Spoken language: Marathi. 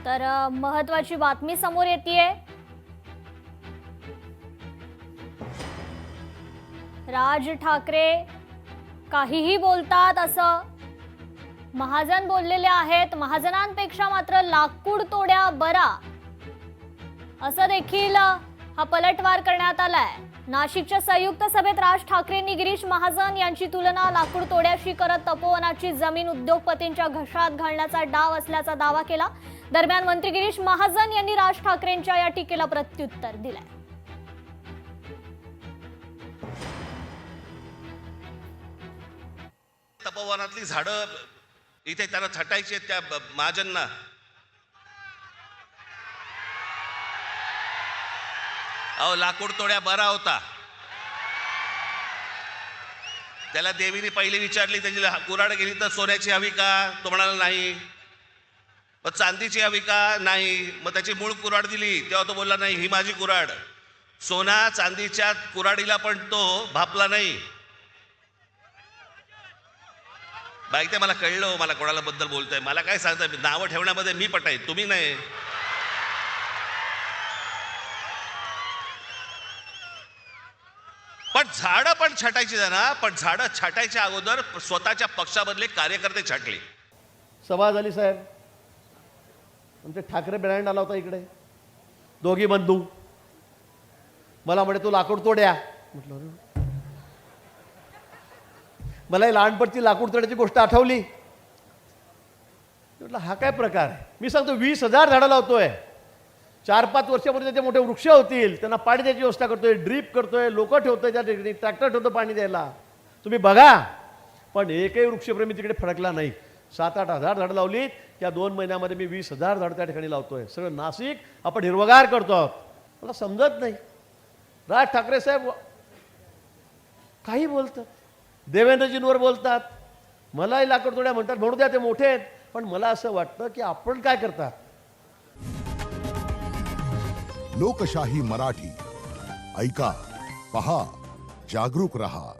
तर महत्वाची बातमी समोर येतेय। राज ठाकरे काहीही बोलतात असं महाजन बोललेले आहेत। महाजनांपेक्षा मात्र लाकूड तोड्या बरा असं देखील हा पलटवार करण्यात आलाय। नाशिकच्या संयुक्त सभेत राज ठाकरेंनी गिरीश महाजन यांची तुलना लाकूड तोड्याशी करत तपोवनाची जमीन उद्योगपतींच्या घशात घालण्याचा डाव असल्याचा दावा केला। दरम्यान मंत्री गिरीश महाजन यांनी राज ठाकरेंच्या या टीकेला प्रत्युत्तर दिलंय। तपोवनातली झाडं इथे त्यांना छटायची त्या महाजनना अहो लाकूड तोड्या बरा होता। त्याला देवीने पहिले विचारली त्याची कुऱ्हाड गेली तर सोन्याची हवी का, तो म्हणाला नाही। मग चांदीची हवी का, नाही। मग त्याची मूळ कुऱ्हाड दिली तेव्हा तो बोलला नाही ही माझी कुऱ्हाड। सोना चांदीच्या कुऱ्हाडीला पण तो भापला नाही। बाईक मला कळलं मला कोणाला बद्दल बोलतोय, मला काय सांगताय, नावं ठेवण्यामध्ये मी पटाय तुम्ही नाही। पण झाडं पण छाटायची ना, पण झाडं छाटायच्या अगोदर स्वतःच्या पक्षामधले कार्यकर्ते छाटले। सभा झाली साहेब, आमचे ठाकरे ब्रँड आला होता इकडे, दोघी बंधू मला म्हणे तू लाकूड तोड्या। म्हटलं मला लहानपणची लाकूड तोड्याची गोष्ट आठवली। म्हटलं हा काय प्रकार आहे। मी सांगतो 20,000 झाडं लावतोय, 4-5 वर्षापूर्वी त्याचे मोठे वृक्ष होतील, त्यांना पाणी द्यायची व्यवस्था करतोय, ड्रीप करतोय, लोक ठेवतोय त्या ठिकाणी, ट्रॅक्टर ठेवतो पाणी द्यायला, तुम्ही बघा। पण एकही वृक्षप्रेमी तिकडे फडकला नाही। 7-8 हजार झाडं लावली, त्या 2 महिन्यामध्ये मी 20,000 झाडं त्या ठिकाणी लावतोय। सगळं नाशिक आपण हिरवगार करतो आहोत। मला समजत नाही राज ठाकरे साहेब काही बोलतात, देवेंद्रजींवर बोलतात, मलाही लाकूड तोड्या म्हणतात, म्हणू द्या ते मोठे आहेत। पण मला असं वाटतं की आपण काय करतात। लोकशाही मराठी ऐका, पहा, जागरूक रहा।